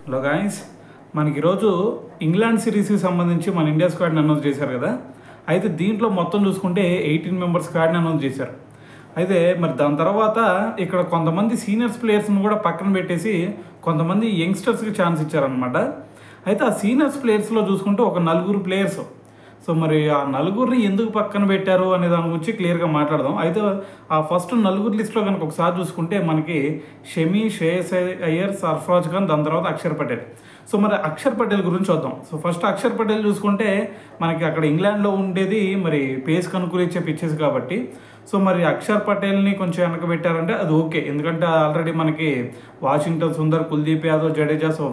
Hello guys, మనకి ఈరోజు England సిరీస్కి సంబంధించి మన ఇండియా స్క్వాడ్ని అనౌన్స్ చేశారు కదా. అయితే దీంట్లో మొత్తం చూసుకుంటే 18 మెంబర్స్ స్క్వాడ్ని అనౌన్స్ చేశారు. అయితే మరి దాని తర్వాత ఇక్కడ కొంతమంది సీనియర్స్ ప్లేయర్స్ని కూడా పక్కన పెట్టేసి కొంతమంది యంగ్స్టర్స్కి ఛాన్స్ ఇచ్చారనమాట. అయితే ఆ సీనియర్స్ ప్లేయర్స్లో చూసుకుంటే ఒక 4 ప్లేయర్స్. సో మరి ఆ 4 ఎందుకు పక్కన పెట్టారు అనే దాని గురించి క్లియర్గా మాట్లాడదాం. అయితే ఆ ఫస్ట్ 4 లిస్ట్లో కనుక ఒకసారి చూసుకుంటే మనకి షమి, శ్రేయస్ అయ్యర్, సర్ఫరాజ్ ఖాన్, దాని తర్వాత అక్షర్ పటేల్. సో మరి అక్షర్ పటేల్ గురించి చూద్దాం. సో ఫస్ట్ అక్షర్ పటేల్ చూసుకుంటే మనకి అక్కడ ఇంగ్లాండ్లో ఉండేది మరి పేస్ కనుకూలిచ్చే పిచ్చెస్ కాబట్టి సో మరి అక్షర్ పటేల్ని కొంచెం వెనక పెట్టారంటే అది ఓకే. ఎందుకంటే ఆల్రెడీ మనకి వాషింగ్టన్ సుందర్, కుల్దీప్ యాదవ్, జడేజా, సో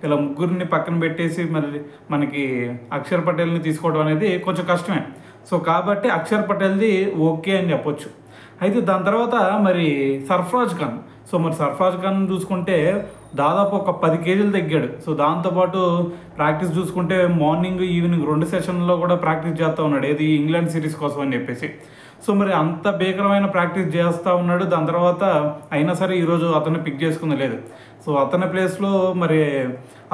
ఇలా ముగ్గురిని పక్కన పెట్టేసి మరి మనకి అక్షర్ పటేల్ని తీసుకోవడం అనేది కొంచెం కష్టమే. సో కాబట్టి అక్షర్ పటేల్ది ఓకే అని చెప్పొచ్చు. అయితే దాని తర్వాత మరి సర్ఫరాజ్ ఖాన్. సో మరి సర్ఫరాజ్ ఖాన్ చూసుకుంటే దాదాపు ఒక 10 కేజీలు తగ్గాడు. సో దాంతోపాటు ప్రాక్టీస్ చూసుకుంటే మార్నింగ్, ఈవినింగ్ 2 సెషన్లో కూడా ప్రాక్టీస్ చేస్తూ ఉన్నాడు, ఏది ఇంగ్లాండ్ సిరీస్ కోసం అని చెప్పేసి. సో మరి అంత భీకరమైన ప్రాక్టీస్ చేస్తూ ఉన్నాడు. దాని తర్వాత అయినా సరే ఈరోజు అతన్ని పిక్ చేసుకుంది లేదు. సో అతని ప్లేస్లో మరి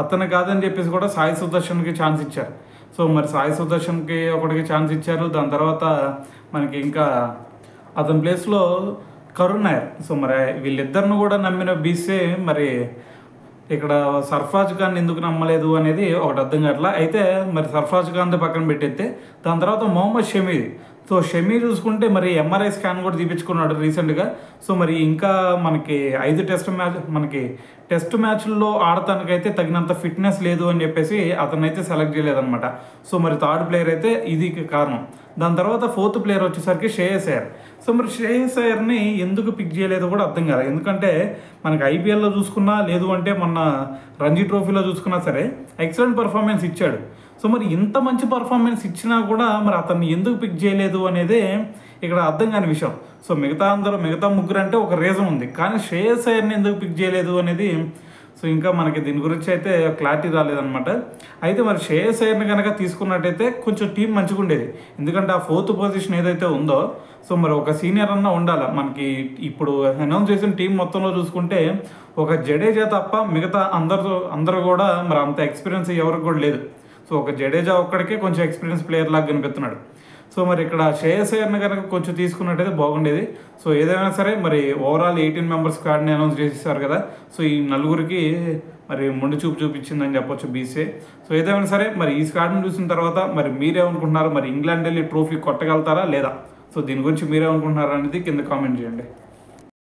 అతను కాదని చెప్పేసి కూడా సాయి సుదర్శన్కి ఛాన్స్ ఇచ్చారు. సో మరి సాయి సుదర్శన్కి ఒకటికి ఛాన్స్ ఇచ్చారు. దాని తర్వాత మనకి ఇంకా అతని ప్లేస్లో కరుణ్ నాయర్. సో మరి వీళ్ళిద్దరిని కూడా నమ్మిన బీసే మరి ఇక్కడ సర్ఫరాజ్ ఖాన్ ఎందుకు నమ్మలేదు అనేది ఒకటి అర్థం కావట్లా. అయితే మరి సర్ఫరాజ్ ఖాన్ పక్కన పెట్టేస్తే దాని తర్వాత మొహమ్మద్ షమీ. సో షమీ చూసుకుంటే మరి ఎంఆర్ఐ స్కాన్ కూడా తీపించుకున్నాడు రీసెంట్గా. సో మరి ఇంకా మనకి 5 టెస్ట్ మ్యాచ్ల్లో ఆడటానికైతే తగినంత ఫిట్నెస్ లేదు అని చెప్పేసి అతనైతే సెలెక్ట్ చేయలేదన్నమాట. సో మరి థర్డ్ ప్లేయర్ అయితే ఇది కారణం. దాని తర్వాత 4th ప్లేయర్ వచ్చేసరికి శ్రేయస్ అయ్యర్. సో మరి శ్రేయస్ అయ్యర్ని ఎందుకు పిక్ చేయలేదో కూడా అర్థం కాదు. ఎందుకంటే మనకి ఐపీఎల్లో చూసుకున్నా, లేదు అంటే మొన్న రంజీ ట్రోఫీలో చూసుకున్నా సరే ఎక్సలెంట్ పర్ఫార్మెన్స్ ఇచ్చాడు. సో మరి ఇంత మంచి పర్ఫార్మెన్స్ ఇచ్చినా కూడా మరి అతన్ని ఎందుకు పిక్ చేయలేదు అనేది ఇక్కడ అర్థం కాని విషయం. సో మిగతా ముగ్గురు అంటే ఒక రీజన్ ఉంది, కానీ శ్రేయస్ అయ్యర్ని ఎందుకు పిక్ చేయలేదు అనేది సో ఇంకా మనకి దీని గురించి అయితే క్లారిటీ రాలేదన్నమాట. అయితే మరి శ్రేయస్ అయ్యర్ని కనుక తీసుకున్నట్టయితే కొంచెం టీం మంచిగా ఉండేది. ఎందుకంటే ఆ 4th పొజిషన్ ఏదైతే ఉందో సో మరి ఒక సీనియర్ అన్న ఉండాలి. మనకి ఇప్పుడు అనౌన్స్ చేసిన టీం మొత్తంలో చూసుకుంటే ఒక జడేజా తప్ప మిగతా అందరూ కూడా మరి అంత ఎక్స్పీరియన్స్ ఎవరికి కూడా లేదు. సో ఒక జడేజా ఒక్కడికే కొంచెం ఎక్స్పీరియన్స్ ప్లేయర్ లాగా కనిపిస్తున్నాడు. సో మరి ఇక్కడ శ్రేయస్ అయ్యర్ని కనుక కొంచెం తీసుకున్నట్టయితే బాగుండేది. సో ఏదైనా సరే మరి ఓవరాల్ 18 మెంబర్స్ స్క్వాడ్ని అనౌన్స్ చేసేసారు కదా. సో ఈ 4 మరి మొండి చూపు చూపించిందని చెప్పొచ్చు బీసీఏ. సో ఏదైనా సరే మరి ఈ స్క్వాడ్ని చూసిన తర్వాత మరి మీరేమనుకుంటున్నారు? మరి ఇంగ్లాండ్ వెళ్ళి ట్రోఫీ కొట్టగలుగుతారా లేదా? సో దీని గురించి మీరేమనుకుంటున్నారా అనేది కింద కామెంట్ చేయండి.